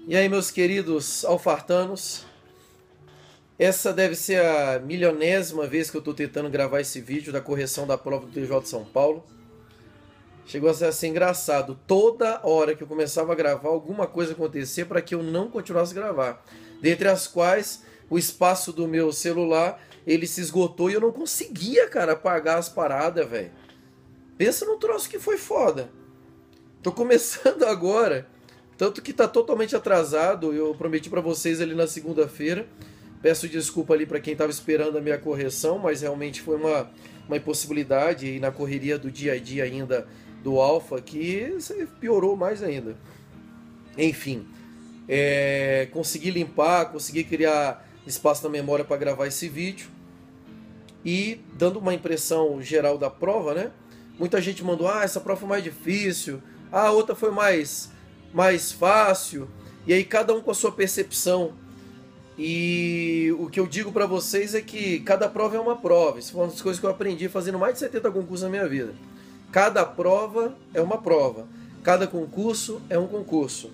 E aí, meus queridos alfartanos, essa deve ser a milionésima vez que eu estou tentando gravar esse vídeo da correção da prova do TJ de São Paulo. Chegou a ser assim engraçado. Toda hora que eu começava a gravar, alguma coisa acontecia para que eu não continuasse a gravar. Dentre as quais, o espaço do meu celular, ele se esgotou e eu não conseguia, cara, apagar as paradas, velho. Pensa num troço que foi foda. Tô começando agora, tanto que tá totalmente atrasado. Eu prometi para vocês ali na segunda-feira. Peço desculpa ali para quem estava esperando a minha correção, mas realmente foi uma impossibilidade e na correria do dia a dia ainda do Alpha que piorou mais ainda. Enfim, consegui limpar, consegui criar espaço na memória para gravar esse vídeo e dando uma impressão geral da prova, né? Muita gente mandou, essa prova foi mais difícil, a outra foi mais fácil, e aí cada um com a sua percepção. E o que eu digo para vocês é que cada prova é uma prova. Isso foi uma das coisas que eu aprendi fazendo mais de 70 concursos na minha vida. Cada prova é uma prova. Cada concurso é um concurso.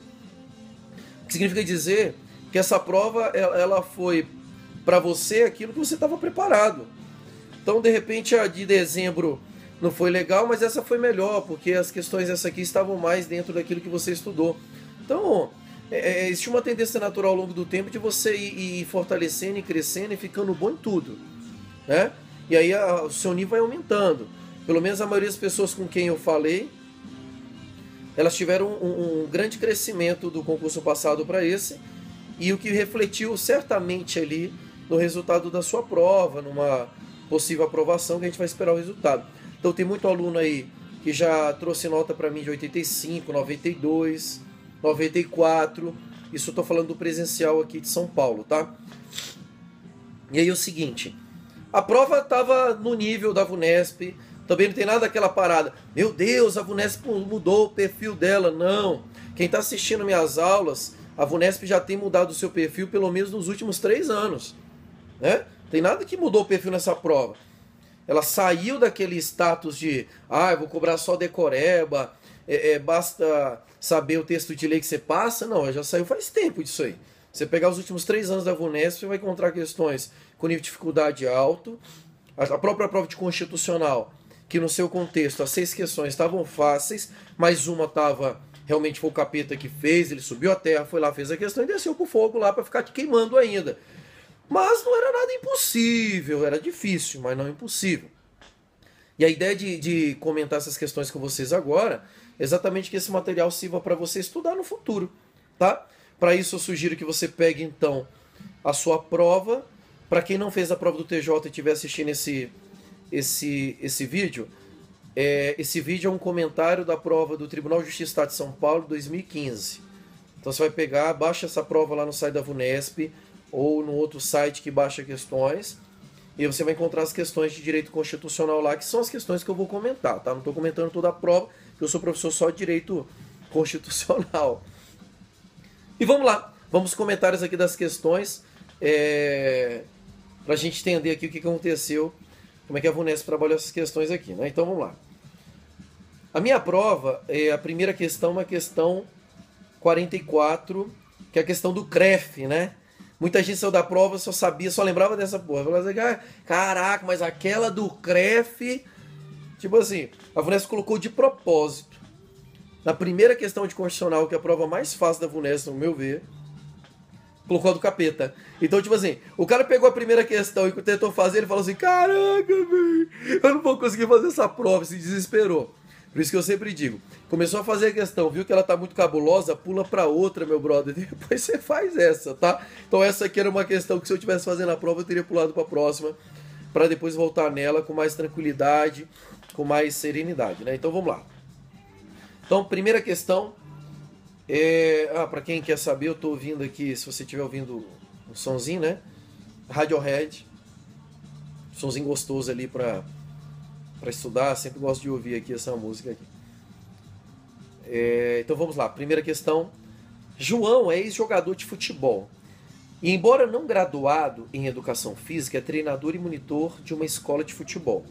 O que significa dizer que essa prova ela foi para você aquilo que você estava preparado. Então, de repente, a de dezembro não foi legal, mas essa foi melhor, porque as questões dessa aqui estavam mais dentro daquilo que você estudou. Então, existe uma tendência natural ao longo do tempo de você ir fortalecendo e crescendo e ficando bom em tudo, né? E aí o seu nível vai aumentando. Pelo menos a maioria das pessoas com quem eu falei, elas tiveram um grande crescimento do concurso passado para esse, e o que refletiu certamente ali no resultado da sua prova, numa possível aprovação, que a gente vai esperar o resultado. Então tem muito aluno aí que já trouxe nota para mim de 85, 92... 94, isso eu tô falando do presencial aqui de São Paulo, tá? E aí o seguinte, a prova tava no nível da VUNESP, também não tem nada daquela parada, meu Deus, a VUNESP mudou o perfil dela, não. Quem tá assistindo minhas aulas, a VUNESP já tem mudado o seu perfil pelo menos nos últimos 3 anos, né? Tem nada que mudou o perfil nessa prova. Ela saiu daquele status de, eu vou cobrar só decoreba, basta saber o texto de lei que você passa. Não, já saiu faz tempo disso aí. Você pegar os últimos 3 anos da VUNESP, você vai encontrar questões com nível de dificuldade alto. A própria prova de constitucional, que no seu contexto as 6 questões estavam fáceis, mas uma estava, realmente foi o capeta que fez, ele subiu a terra, foi lá, fez a questão e desceu pro fogo lá para ficar te queimando ainda. Mas não era nada impossível, era difícil, mas não impossível. E a ideia de comentar essas questões com vocês agora é exatamente que esse material sirva para você estudar no futuro, tá? Para isso eu sugiro que você pegue então a sua prova. Para quem não fez a prova do TJ e estiver assistindo esse vídeo, esse vídeo é um comentário da prova do Tribunal de Justiça do Estado de São Paulo 2015. Então você vai pegar, baixa essa prova lá no site da VUNESP ou no outro site que baixa questões, e você vai encontrar as questões de direito constitucional lá, que são as questões que eu vou comentar, tá? Não estou comentando toda a prova, porque eu sou professor só de direito constitucional. E vamos lá, vamos aos comentários aqui das questões, para a gente entender aqui o que aconteceu, como é que a VUNESP trabalhou essas questões aqui, né? Então vamos lá. A minha prova, a primeira questão é uma questão 44, que é a questão do CREF, né? Muita gente saiu da prova, só lembrava dessa porra. Falava assim, caraca, mas aquela do CREF... Tipo assim, a VUNESP colocou de propósito. Na primeira questão de constitucional, que é a prova mais fácil da VUNESP, no meu ver, colocou a do capeta. Então, tipo assim, o cara pegou a primeira questão e tentou fazer, ele falou assim, caraca, velho, eu não vou conseguir fazer essa prova, se desesperou. Por isso que eu sempre digo, começou a fazer a questão, viu que ela tá muito cabulosa, pula pra outra, meu brother, depois você faz essa, tá? Então essa aqui era uma questão que se eu tivesse fazendo a prova, eu teria pulado pra próxima, pra depois voltar nela com mais tranquilidade, com mais serenidade, né? Então vamos lá. Então, primeira questão, pra quem quer saber, eu tô ouvindo aqui, se você estiver ouvindo um sonzinho, né? Radiohead, sonzinho gostoso ali pra estudar, sempre gosto de ouvir aqui essa música aqui. Então vamos lá, primeira questão. João é ex-jogador de futebol e, embora não graduado em educação física, é treinador e monitor de uma escola de futebol.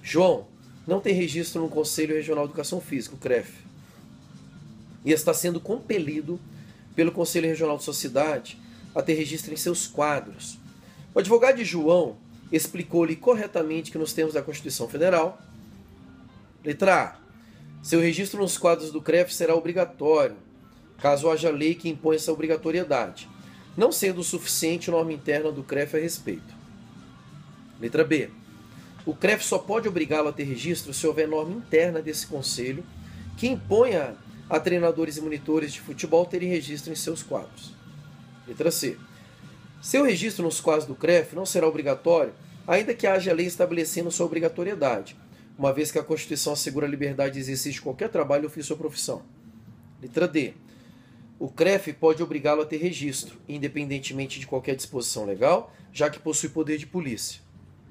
João não tem registro no Conselho Regional de Educação Física, o CREF, e está sendo compelido pelo Conselho Regional de sua cidade a ter registro em seus quadros. O advogado de João explicou-lhe corretamente que nos termos da Constituição Federal, letra A, seu registro nos quadros do CREF será obrigatório, caso haja lei que imponha essa obrigatoriedade, não sendo suficiente norma interna do CREF a respeito. Letra B. O CREF só pode obrigá-lo a ter registro se houver norma interna desse conselho que imponha a treinadores e monitores de futebol terem registro em seus quadros. Letra C. Seu registro nos quadros do CREF não será obrigatório, ainda que haja lei estabelecendo sua obrigatoriedade, uma vez que a Constituição assegura a liberdade de exercício de qualquer trabalho, ofício ou profissão. Letra D. O CREF pode obrigá-lo a ter registro, independentemente de qualquer disposição legal, já que possui poder de polícia.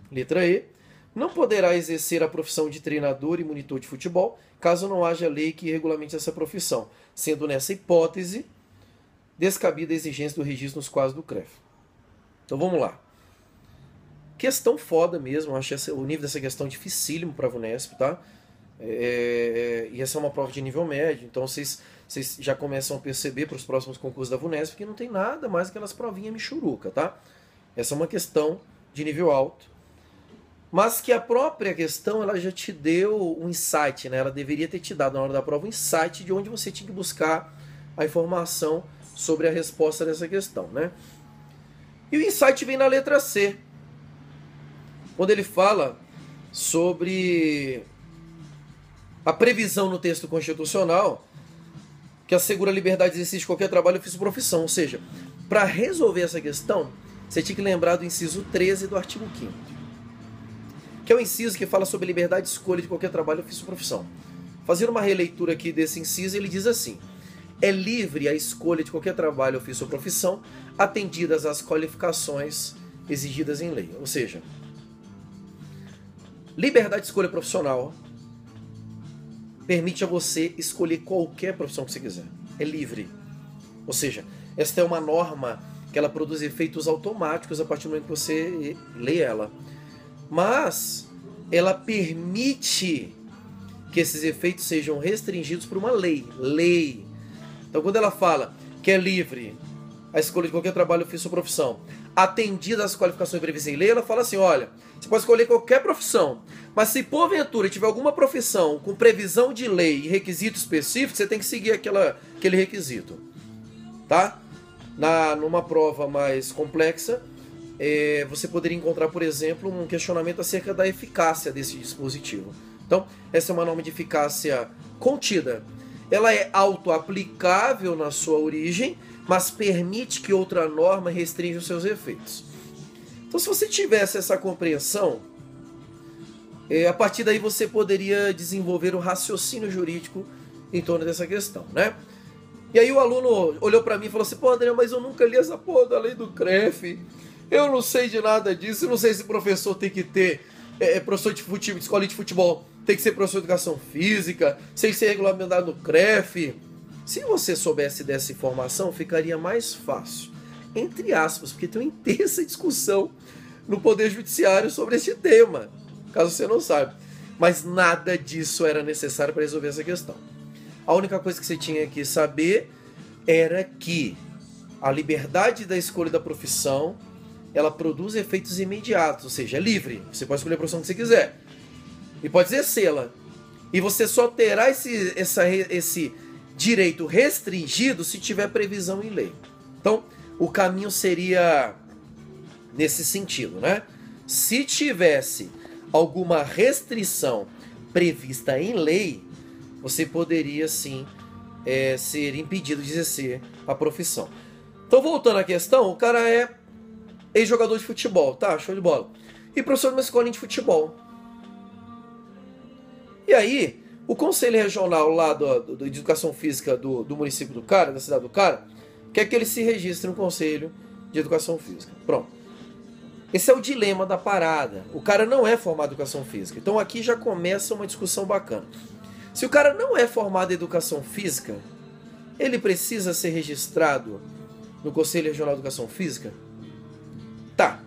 Letra E. Não poderá exercer a profissão de treinador e monitor de futebol, caso não haja lei que regulamente essa profissão, sendo nessa hipótese descabida a exigência do registro nos quadros do CREF. Então vamos lá. Questão foda mesmo, eu acho o nível dessa questão dificílimo para a VUNESP, tá? E essa é uma prova de nível médio, então vocês já começam a perceber para os próximos concursos da VUNESP que não tem nada mais que aquelas provinhas michuruca, tá? Essa é uma questão de nível alto, mas que a própria questão ela já te deu um insight, né? Ela deveria ter te dado na hora da prova um insight de onde você tinha que buscar a informação sobre a resposta dessa questão, né? E o insight vem na letra C, quando ele fala sobre a previsão no texto constitucional que assegura a liberdade de exercício de qualquer trabalho, ofício ou profissão. Ou seja, para resolver essa questão, você tinha que lembrar do inciso 13 do artigo 5º, que é o inciso que fala sobre a liberdade de escolha de qualquer trabalho, ofício ou profissão. Fazendo uma releitura aqui desse inciso, ele diz assim: é livre a escolha de qualquer trabalho, ofício ou profissão, atendidas às qualificações exigidas em lei. Ou seja, liberdade de escolha profissional permite a você escolher qualquer profissão que você quiser. É livre. Ou seja, esta é uma norma que ela produz efeitos automáticos a partir do momento que você lê ela. Mas ela permite que esses efeitos sejam restringidos por uma lei. Lei. Então quando ela fala que é livre a escolha de qualquer trabalho, ofício ou profissão, atendida às qualificações previstas em lei, ela fala assim, olha, você pode escolher qualquer profissão, mas se porventura tiver alguma profissão com previsão de lei e requisito específico, você tem que seguir aquele requisito, tá? Numa prova mais complexa, você poderia encontrar, por exemplo, um questionamento acerca da eficácia desse dispositivo. Então, essa é uma norma de eficácia contida. Ela é auto-aplicável na sua origem, mas permite que outra norma restrinja os seus efeitos. Então, se você tivesse essa compreensão, a partir daí você poderia desenvolver um raciocínio jurídico em torno dessa questão, né? E aí o aluno olhou para mim e falou assim, pô, André, mas eu nunca li essa porra da lei do CREF, eu não sei de nada disso, eu não sei se professor tem que ter, professor de futebol, de escola de futebol, tem que ser professor de educação física, sem ser regulamentado no CREF. Se você soubesse dessa informação, ficaria mais fácil, entre aspas, porque tem uma intensa discussão no Poder Judiciário sobre este tema, caso você não saiba. Mas nada disso era necessário para resolver essa questão. A única coisa que você tinha que saber era que a liberdade da escolha da profissão, ela produz efeitos imediatos, ou seja, é livre. Você pode escolher a profissão que você quiser e pode exercê-la. E você só terá esse direito restringido se tiver previsão em lei. Então, o caminho seria nesse sentido, né? Se tivesse alguma restrição prevista em lei, você poderia sim ser impedido de exercer a profissão. Então, voltando à questão, o cara é ex-jogador de futebol, tá? Show de bola. E professor de uma escolinha de futebol. E aí, o Conselho Regional lá de Educação Física do município do cara, da cidade do cara, quer que ele se registre no Conselho de Educação Física. Pronto. Esse é o dilema da parada. O cara não é formado em Educação Física. Então aqui já começa uma discussão bacana. Se o cara não é formado em Educação Física, ele precisa ser registrado no Conselho Regional de Educação Física? Tá.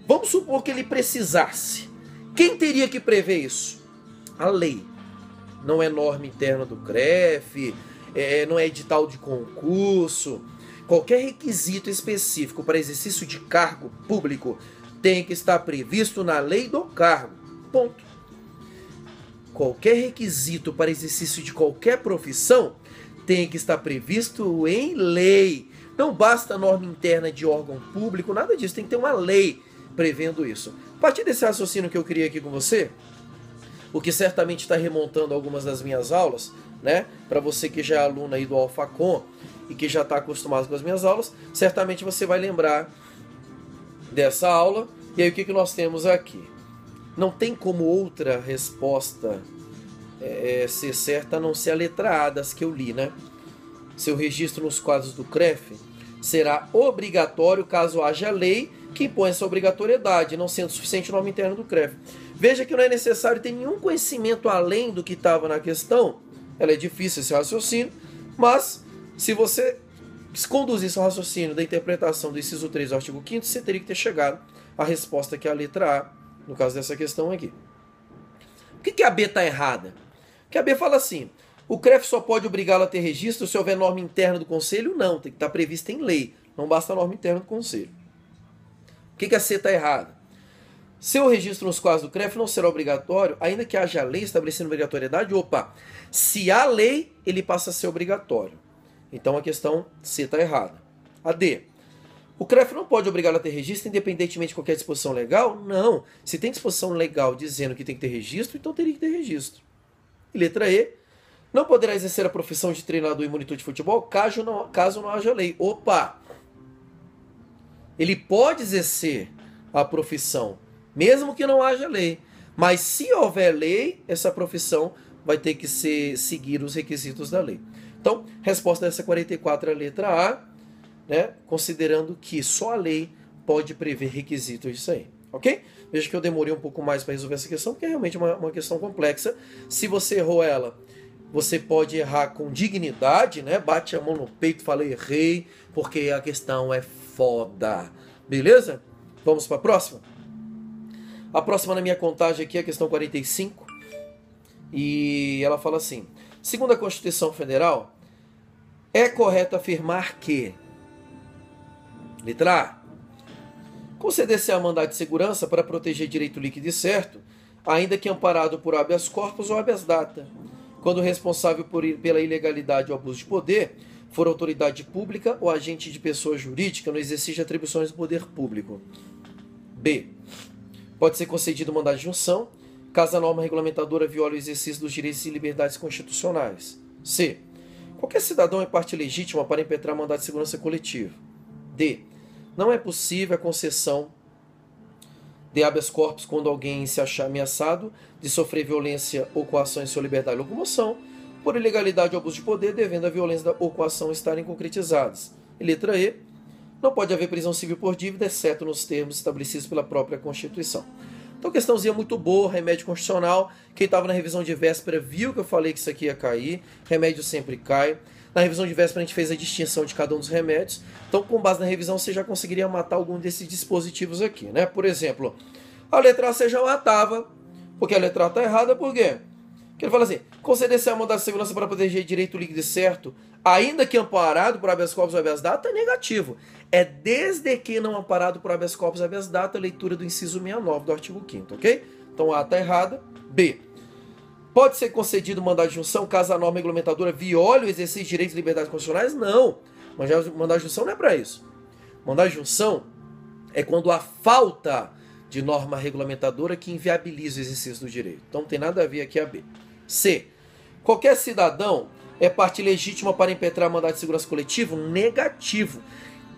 Vamos supor que ele precisasse. Quem teria que prever isso? A lei. Não é norma interna do CREF, não é edital de concurso. Qualquer requisito específico para exercício de cargo público tem que estar previsto na lei do cargo. Ponto. Qualquer requisito para exercício de qualquer profissão tem que estar previsto em lei. Não basta norma interna de órgão público, nada disso. Tem que ter uma lei prevendo isso. A partir desse raciocínio que eu criei aqui com você, o que certamente está remontando algumas das minhas aulas, né? Para você que já é aluno aí do Alphacom e que já está acostumado com as minhas aulas, certamente você vai lembrar dessa aula. E aí o que nós temos aqui? Não tem como outra resposta ser certa a não ser a letra A das que eu li, né? Seu registro nos quadros do CREF será obrigatório caso haja lei que impõe essa obrigatoriedade, não sendo suficiente norma interna do CREF. Veja que não é necessário ter nenhum conhecimento além do que estava na questão. Ela é difícil esse raciocínio, mas se você conduzir seu raciocínio da interpretação do inciso 3 do artigo 5º, você teria que ter chegado à resposta que é a letra A, no caso dessa questão aqui. Por que a B está errada? Porque a B fala assim, o CREF só pode obrigá-lo a ter registro se houver norma interna do Conselho? Não, tem que estar prevista em lei, não basta a norma interna do Conselho. Por que a C está errada? Seu registro nos quadros do CREF não será obrigatório, ainda que haja lei estabelecendo obrigatoriedade. Opa, se há lei, ele passa a ser obrigatório. Então a questão C está errada. A D. O CREF não pode obrigá-lo a ter registro independentemente de qualquer disposição legal? Não. Se tem disposição legal dizendo que tem que ter registro, então teria que ter registro. E letra E. Não poderá exercer a profissão de treinador e monitor de futebol caso não haja lei. Opa! Ele pode exercer a profissão, mesmo que não haja lei. Mas se houver lei, essa profissão vai ter que seguir os requisitos da lei. Então, resposta dessa 44 é a letra A, né? Considerando que só a lei pode prever requisitos disso aí. Ok? Veja que eu demorei um pouco mais para resolver essa questão, porque é realmente uma questão complexa. Se você errou ela, você pode errar com dignidade, né? Bate a mão no peito e fala, errei, porque a questão é foda. Beleza? Vamos para a próxima? A próxima na minha contagem aqui é a questão 45. E ela fala assim, segundo a Constituição Federal, é correto afirmar que, letra A, conceder-se a mandado de segurança para proteger direito líquido e certo, ainda que amparado por habeas corpus ou habeas data, quando o responsável pela ilegalidade ou abuso de poder for autoridade pública ou agente de pessoa jurídica no exercício de atribuições do poder público. B. Pode ser concedido mandado de junção, caso a norma regulamentadora viole o exercício dos direitos e liberdades constitucionais. C. Qualquer cidadão é parte legítima para impetrar mandado de segurança coletivo. D. Não é possível a concessão de habeas corpus quando alguém se achar ameaçado de sofrer violência ou coação em sua liberdade de locomoção, por ilegalidade ou abuso de poder, devendo a violência ou coação estarem concretizadas. E letra E. Não pode haver prisão civil por dívida, exceto nos termos estabelecidos pela própria Constituição. Então, questãozinha muito boa, remédio constitucional. Quem estava na revisão de véspera viu que eu falei que isso aqui ia cair. Remédio sempre cai. Na revisão de véspera a gente fez a distinção de cada um dos remédios. Então, com base na revisão, você já conseguiria matar algum desses dispositivos aqui, né? Por exemplo, a letra A você já matava, porque a letra A está errada, por quê? Porque ele fala assim, conceder-se a mandado de segurança para proteger direito líquido e certo, ainda que amparado por habeas corpus ou habeas data, é negativo. É desde que não amparado por habeas corpus ou habeas data, a leitura do inciso 69 do artigo 5º, ok? Então A está errada. B. Pode ser concedido mandado de junção caso a norma regulamentadora viole o exercício de direitos e liberdades constitucionais? Não. Mandado de junção não é para isso. Mandado de junção é quando há falta de norma regulamentadora que inviabiliza o exercício do direito. Então não tem nada a ver aqui a B. C. Qualquer cidadão é parte legítima para impetrar mandado de segurança coletivo? Negativo.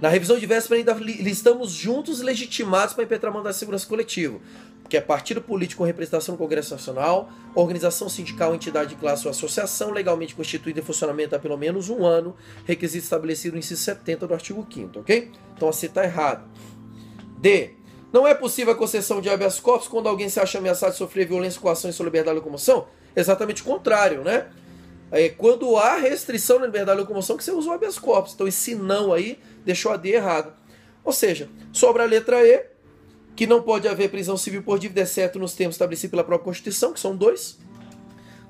Na revisão de véspera ainda listamos juntos legitimados para impetrar mandado de segurança coletivo, que é partido político com representação no Congresso Nacional, organização sindical, entidade de classe ou associação legalmente constituída em funcionamento há pelo menos um ano, requisito estabelecido no inciso 70 do artigo 5º, ok? Então a C está errado. D. Não é possível a concessão de habeas corpus quando alguém se acha ameaçado de sofrer violência, coação em sua liberdade de locomoção? Exatamente o contrário, né? É quando há restrição na liberdade de locomoção que você usa o habeas corpus. Então esse não aí deixou a D errado. Ou seja, sobra a letra E, que não pode haver prisão civil por dívida, exceto nos termos estabelecidos pela própria Constituição, que são 2,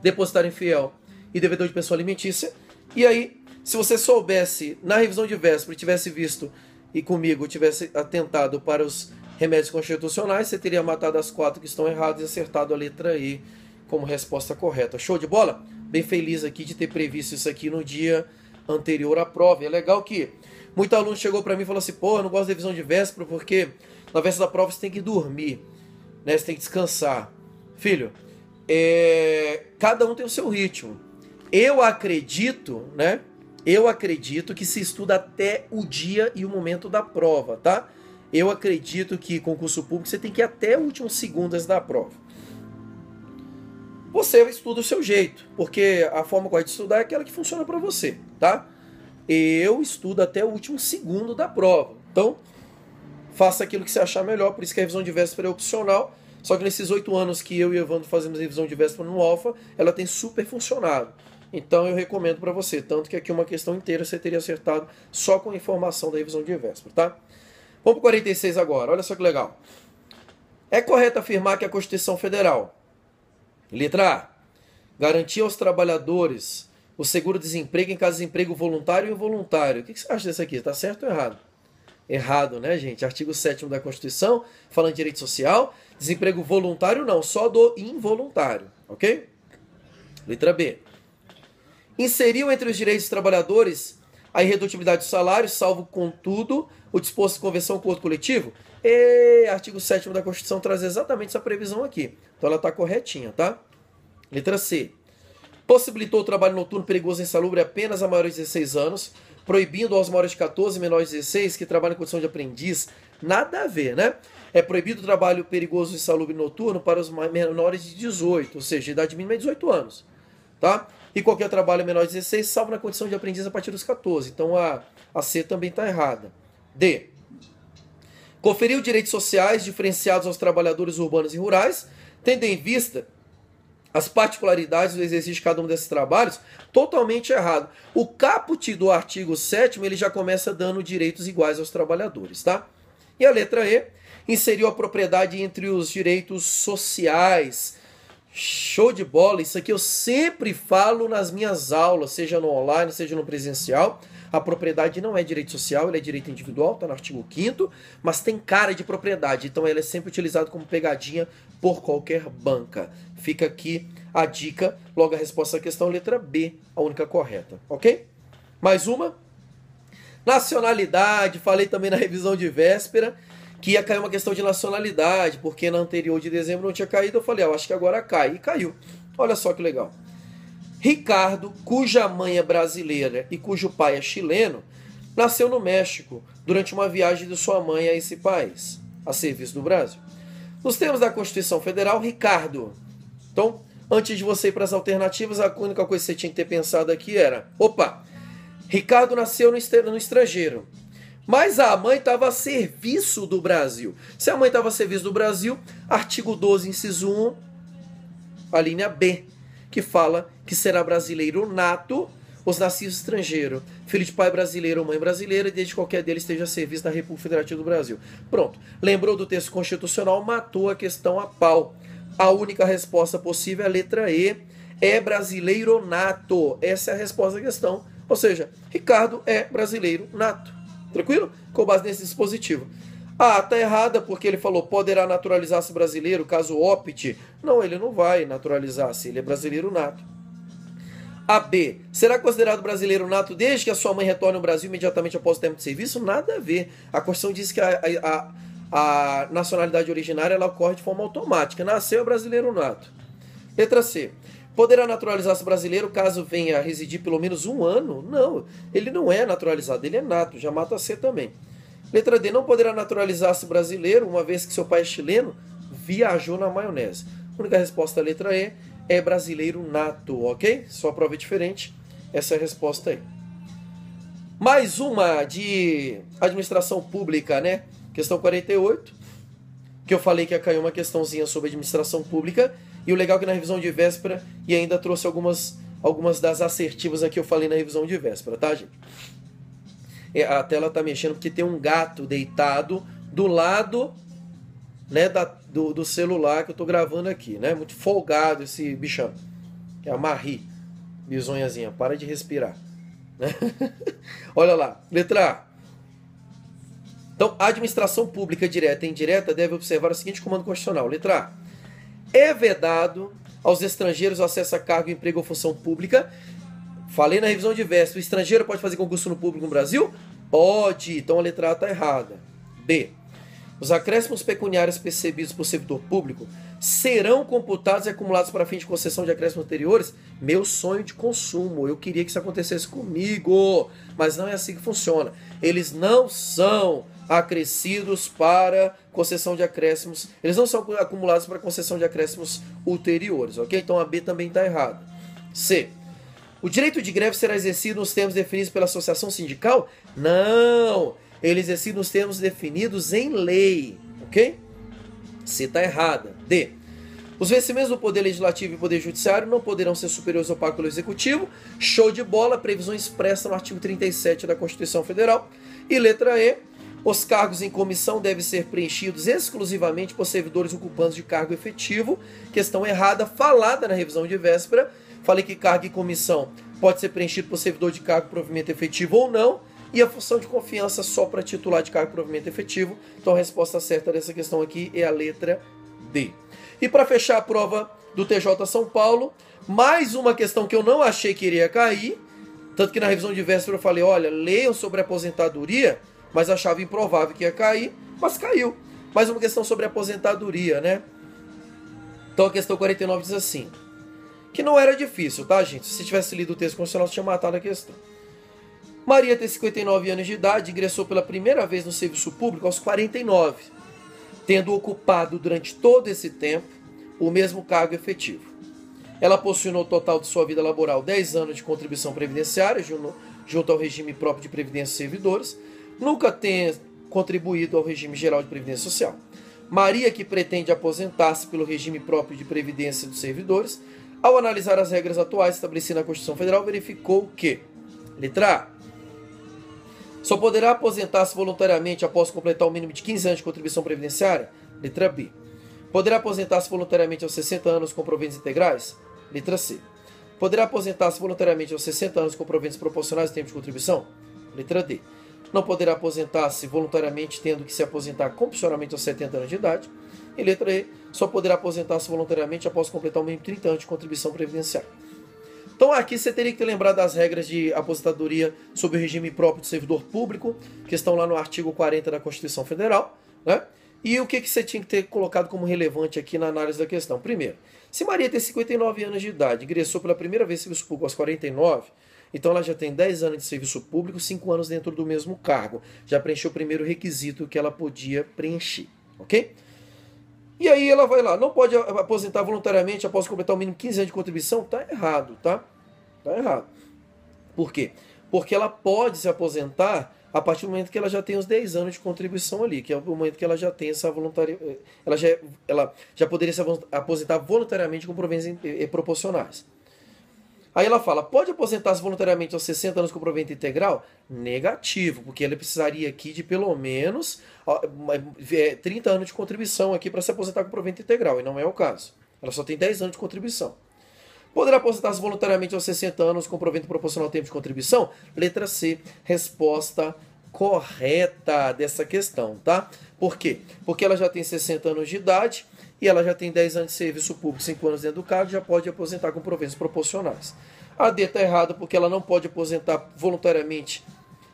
depositário infiel e devedor de pessoa alimentícia. E aí, Se você soubesse, na revisão de véspera, tivesse visto e comigo tivesse atentado para os remédios constitucionais, você teria matado as 4 que estão erradas e acertado a letra E como resposta correta. Show de bola? Bem feliz aqui de ter previsto isso aqui no dia anterior à prova. E é legal que muito aluno chegou para mim e falou assim, pô, eu não gosto de revisão de véspera porque na véspera da prova você tem que dormir, né? Você tem que descansar. Filho, cada um tem o seu ritmo. Eu acredito, né? Eu acredito que se estuda até o dia e o momento da prova, tá? Eu acredito que concurso público você tem que ir até o último segundo antes da prova. Você estuda do seu jeito, porque a forma correta de estudar é aquela que funciona para você, tá? Eu estudo até o último segundo da prova. Então, faça aquilo que você achar melhor, por isso que a revisão de véspera é opcional. Só que nesses 8 anos que eu e o Evandro fazemos revisão de véspera no Alfa, ela tem super funcionado. Então eu recomendo para você, tanto que aqui uma questão inteira você teria acertado só com a informação da revisão de véspera, tá? Vamos para 46 agora, olha só que legal. É correto afirmar que a Constituição Federal, letra A, garantia aos trabalhadores o seguro-desemprego em caso de desemprego voluntário e involuntário. O que você acha disso aqui? Está certo ou errado? Errado, né, gente? Artigo 7º da Constituição, falando de direito social, desemprego voluntário não, só do involuntário, ok? Letra B. Inseriu entre os direitos dos trabalhadores a irredutibilidade do salário, salvo, contudo, o disposto em convenção com outro coletivo? Artigo 7º da Constituição traz exatamente essa previsão aqui. Então ela está corretinha, tá? Letra C. Possibilitou o trabalho noturno perigoso e insalubre apenas a maiores de 16 anos, proibindo aos maiores de 14 e menores de 16 que trabalham em condição de aprendiz. Nada a ver, né? É proibido o trabalho perigoso e insalubre noturno para os menores de 18, ou seja, a idade mínima é 18 anos, tá? E qualquer trabalho menor de 16, salvo na condição de aprendiz a partir dos 14. Então a C também está errada. D. Conferiu direitos sociais diferenciados aos trabalhadores urbanos e rurais, tendo em vista as particularidades do exercício de cada um desses trabalhos, totalmente errado. O caput do artigo 7º, ele já começa dando direitos iguais aos trabalhadores, tá? E a letra E, inseriu a propriedade entre os direitos sociais. Show de bola, isso aqui eu sempre falo nas minhas aulas, seja no online, seja no presencial. A propriedade não é direito social, ela é direito individual, está no artigo 5º, mas tem cara de propriedade, então ela é sempre utilizada como pegadinha por qualquer banca. Fica aqui a dica, logo a resposta à questão, letra B, a única correta, ok? Mais uma. Nacionalidade, falei também na revisão de véspera que ia cair uma questão de nacionalidade, porque na anterior de dezembro não tinha caído, eu falei, eu acho que agora cai, e caiu. Olha só que legal. Ricardo, cuja mãe é brasileira e cujo pai é chileno, nasceu no México durante uma viagem de sua mãe a esse país, a serviço do Brasil. Nos termos da Constituição Federal, Ricardo. Então, antes de você ir para as alternativas, a única coisa que você tinha que ter pensado aqui era, opa, Ricardo nasceu no estrangeiro, mas a mãe estava a serviço do Brasil. Se a mãe estava a serviço do Brasil, artigo 12, inciso 1, a linha B, que fala que será brasileiro nato os nascidos estrangeiros, filho de pai brasileiro ou mãe brasileira, desde qualquer deles esteja a serviço da República Federativa do Brasil. Pronto. Lembrou do texto constitucional, matou a questão a pau. A única resposta possível é a letra E, é brasileiro nato. Essa é a resposta da questão. Ou seja, Ricardo é brasileiro nato. Tranquilo? Com base nesse dispositivo. Ah, tá errada porque ele falou poderá naturalizar-se brasileiro caso opte. Não, ele não vai naturalizar-se, ele é brasileiro nato. A B, será considerado brasileiro nato desde que a sua mãe retorne ao Brasil imediatamente após o tempo de serviço? Nada a ver. A Constituição diz que a nacionalidade originária ela ocorre de forma automática. Nasceu é brasileiro nato. Letra C. Poderá naturalizar-se brasileiro caso venha a residir pelo menos 1 ano? Não, ele não é naturalizado, ele é nato, já mata C também. Letra D, não poderá naturalizar-se brasileiro, uma vez que seu pai é chileno, viajou na maionese. A única resposta à letra E é brasileiro nato, ok? Só prova é diferente, essa é a resposta aí. Mais uma de administração pública, né? Questão 48, que eu falei que ia cair uma questãozinha sobre administração pública, e o legal é que na revisão de véspera, e ainda trouxe algumas das assertivas aqui que eu falei na revisão de véspera, tá, gente? A tela tá mexendo porque tem um gato deitado do lado, né, do celular que eu tô gravando aqui, né? Muito folgado esse bichão. É a Marie, bisonhazinha, para de respirar, Olha lá, letra A. Então, a administração pública direta e indireta deve observar o seguinte comando constitucional. Letra A. É vedado aos estrangeiros o acesso a cargo, emprego ou função pública. Falei na revisão diversa. O estrangeiro pode fazer concurso no público no Brasil? Pode. Então a letra A está errada. B. Os acréscimos pecuniários percebidos por servidor público serão computados e acumulados para fim de concessão de acréscimos anteriores? Meu sonho de consumo. Eu queria que isso acontecesse comigo. Mas não é assim que funciona. Eles não são acrescidos para concessão de acréscimos. Eles não são acumulados para concessão de acréscimos ulteriores. Ok? Então a B também está errada. C. O direito de greve será exercido nos termos definidos pela associação sindical? Não. Ele é exercido nos termos definidos em lei. Ok? C está errada. D. Os vencimentos do Poder Legislativo e Poder Judiciário não poderão ser superiores ao pago pelo Executivo. Show de bola. Previsão expressa no artigo 37 da Constituição Federal. E letra E. Os cargos em comissão devem ser preenchidos exclusivamente por servidores ocupantes de cargo efetivo. Questão errada, falada na revisão de véspera. Falei que cargo em comissão pode ser preenchido por servidor de cargo provimento efetivo ou não. E a função de confiança só para titular de cargo provimento efetivo. Então a resposta certa dessa questão aqui é a letra D. E para fechar a prova do TJ São Paulo, mais uma questão que eu não achei que iria cair. Tanto que na revisão de véspera eu falei, olha, leiam sobre aposentadoria, mas achava improvável que ia cair, mas caiu. Mais uma questão sobre aposentadoria, né? Então a questão 49 diz assim, que não era difícil, tá, gente? Se tivesse lido o texto constitucional, você tinha matado a questão. Maria tem 59 anos de idade, ingressou pela primeira vez no serviço público aos 49, tendo ocupado durante todo esse tempo o mesmo cargo efetivo. Ela possui no total de sua vida laboral 10 anos de contribuição previdenciária junto ao regime próprio de previdência dos servidores, nunca tem contribuído ao regime geral de previdência social. Maria, que pretende aposentar-se pelo regime próprio de previdência dos servidores, ao analisar as regras atuais estabelecidas na Constituição Federal, verificou que, letra A, só poderá aposentar-se voluntariamente após completar o mínimo de 15 anos de contribuição previdenciária? Letra B. Poderá aposentar-se voluntariamente aos 60 anos com proventos integrais? Letra C. Poderá aposentar-se voluntariamente aos 60 anos com proventos proporcionais ao tempo de contribuição? Letra D. Não poderá aposentar-se voluntariamente tendo que se aposentar compulsoriamente aos 70 anos de idade. E letra E. Só poderá aposentar-se voluntariamente após completar o mínimo de 30 anos de contribuição previdenciária. Então aqui você teria que ter lembrado das regras de aposentadoria sob o regime próprio do servidor público, que estão lá no artigo 40 da Constituição Federal, né? E o que você tinha que ter colocado como relevante aqui na análise da questão? Primeiro, se Maria tem 59 anos de idade, ingressou pela primeira vez no serviço público aos 49, então ela já tem 10 anos de serviço público, 5 anos dentro do mesmo cargo. Já preencheu o primeiro requisito que ela podia preencher, ok? E aí ela vai lá, não pode aposentar voluntariamente após completar o mínimo 15 anos de contribuição? Tá errado, tá? Tá errado. Por quê? Porque ela pode se aposentar a partir do momento que ela já tem os 10 anos de contribuição ali, que é o momento que ela já tem essa voluntária, ela já poderia se aposentar voluntariamente com proventos proporcionais. Aí ela fala, pode aposentar-se voluntariamente aos 60 anos com provento integral? Negativo, porque ela precisaria aqui de pelo menos 30 anos de contribuição aqui para se aposentar com provento integral, e não é o caso. Ela só tem 10 anos de contribuição. Poderá aposentar-se voluntariamente aos 60 anos com provento proporcional ao tempo de contribuição? Letra C, resposta correta dessa questão, tá? Por quê? Porque ela já tem 60 anos de idade e ela já tem 10 anos de serviço público, 5 anos dentro do cargo, já pode aposentar com proventos proporcionais. A D está errada porque ela não pode aposentar voluntariamente,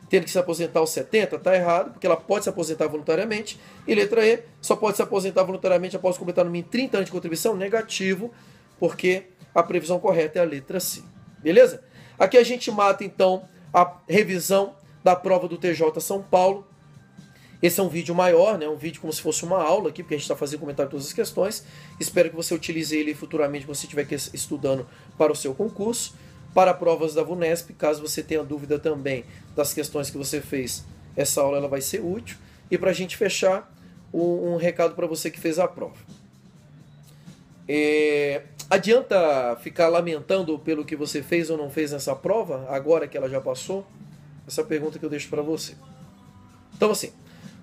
tendo que se aposentar aos 70, está errado, porque ela pode se aposentar voluntariamente. E letra E, só pode se aposentar voluntariamente após completar no mínimo 30 anos de contribuição? Negativo, porque a previsão correta é a letra C. Beleza? Aqui a gente mata, então, a revisão da prova do TJ São Paulo. Esse é um vídeo maior, né? Um vídeo como se fosse uma aula aqui, porque a gente está fazendo comentário de todas as questões. Espero que você utilize ele futuramente quando você estiver estudando para o seu concurso. Para provas da VUNESP, caso você tenha dúvida também das questões que você fez, essa aula ela vai ser útil. E para a gente fechar, um recado para você que fez a prova. Adianta ficar lamentando pelo que você fez ou não fez nessa prova, agora que ela já passou? Essa é a pergunta que eu deixo para você. Então assim,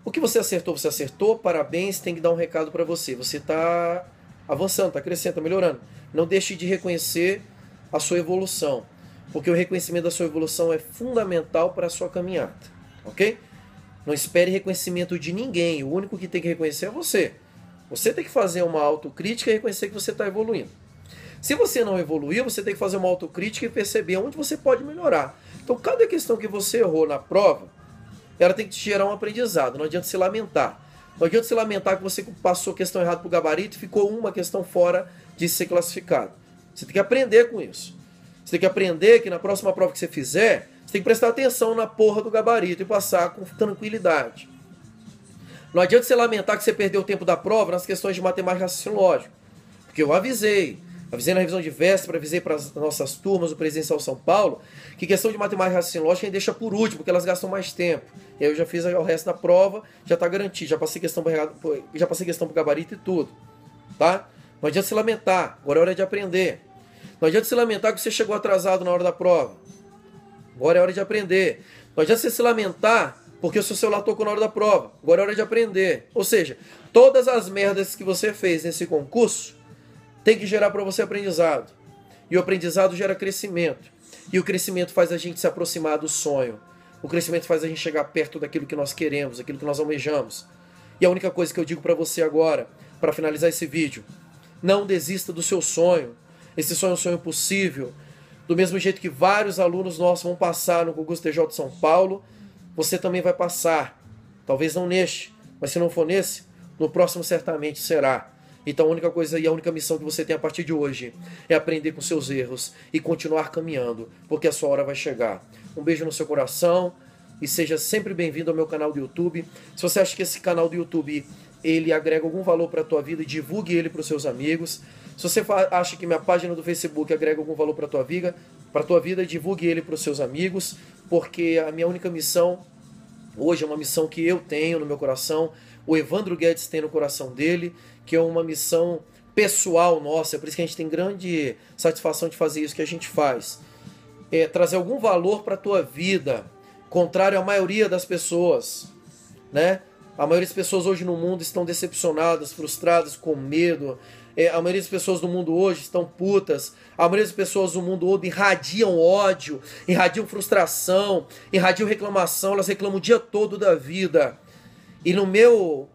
o que você acertou, parabéns, tem que dar um recado para você. Você está avançando, está crescendo, está melhorando. Não deixe de reconhecer a sua evolução. porque o reconhecimento da sua evolução é fundamental para a sua caminhada, ok? Não espere reconhecimento de ninguém, o único que tem que reconhecer é você. Você tem que fazer uma autocrítica e reconhecer que você está evoluindo. Se você não evoluiu, você tem que fazer uma autocrítica e perceber onde você pode melhorar. Então, cada questão que você errou na prova, ela tem que te gerar um aprendizado, não adianta se lamentar. Não adianta se lamentar que você passou questão errada para o gabarito e ficou uma questão fora de ser classificado. Você tem que aprender com isso. Você tem que aprender que na próxima prova que você fizer, você tem que prestar atenção na porra do gabarito e passar com tranquilidade. Não adianta você lamentar que você perdeu o tempo da prova nas questões de matemática e raciocínio lógico. Porque eu avisei na revisão de véspera, avisei para as nossas turmas, o Presencial São Paulo, que questão de matemática e raciocínio lógico a gente deixa por último, porque elas gastam mais tempo. E aí eu já fiz o resto da prova, já está garantido, já passei questão para o gabarito e tudo. Tá? Não adianta se lamentar, agora é hora de aprender. Não adianta se lamentar que você chegou atrasado na hora da prova. Agora é hora de aprender. Não adianta você se lamentar porque o seu celular tocou na hora da prova. Agora é hora de aprender. Ou seja, todas as merdas que você fez nesse concurso tem que gerar para você aprendizado. E o aprendizado gera crescimento. E o crescimento faz a gente se aproximar do sonho. O crescimento faz a gente chegar perto daquilo que nós queremos, daquilo que nós almejamos. E a única coisa que eu digo para você agora, para finalizar esse vídeo, não desista do seu sonho. Esse sonho é um sonho possível. Do mesmo jeito que vários alunos nossos vão passar no concurso TJ de São Paulo, você também vai passar. Talvez não neste, mas se não for nesse, no próximo certamente será. Então a única coisa e a única missão que você tem a partir de hoje é aprender com seus erros e continuar caminhando, porque a sua hora vai chegar. Um beijo no seu coração e seja sempre bem-vindo ao meu canal do YouTube. Se você acha que esse canal do YouTube ele agrega algum valor para a tua vida, divulgue ele para os seus amigos. Se você acha que minha página do Facebook agrega algum valor para a tua vida, divulgue ele para os seus amigos, porque a minha única missão hoje é uma missão que eu tenho no meu coração, o Evandro Guedes tem no coração dele, que é uma missão pessoal nossa, é por isso que a gente tem grande satisfação de fazer isso que a gente faz. É trazer algum valor para a tua vida, contrário à maioria das pessoas, né? A maioria das pessoas hoje no mundo estão decepcionadas, frustradas, com medo. A maioria das pessoas do mundo hoje estão putas. A maioria das pessoas do mundo hoje irradiam ódio, irradiam frustração, irradiam reclamação. Elas reclamam o dia todo da vida. E no meu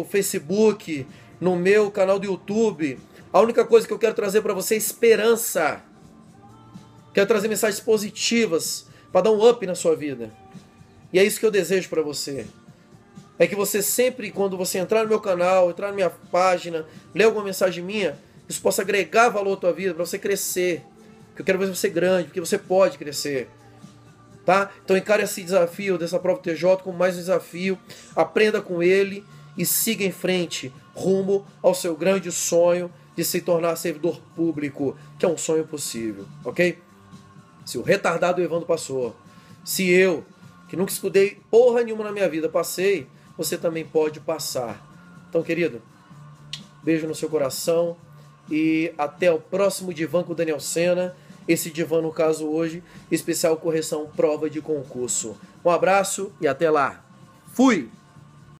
Facebook, no meu canal do YouTube, a única coisa que eu quero trazer para você é esperança. Quero trazer mensagens positivas para dar um up na sua vida. E é isso que eu desejo para você. É que você sempre, quando você entrar no meu canal, entrar na minha página, ler alguma mensagem minha, isso possa agregar valor à tua vida, para você crescer. Porque eu quero ver você grande, porque você pode crescer. Tá? Então encare esse desafio dessa prova TJ como mais um desafio. Aprenda com ele e siga em frente, rumo ao seu grande sonho de se tornar servidor público, que é um sonho possível, ok? Se o retardado Evandro passou, se eu, que nunca estudei porra nenhuma na minha vida, passei, você também pode passar. Então, querido, beijo no seu coração e até o próximo divã com o Daniel Sena. Esse divã, no caso hoje, especial correção prova de concurso. Um abraço e até lá. Fui!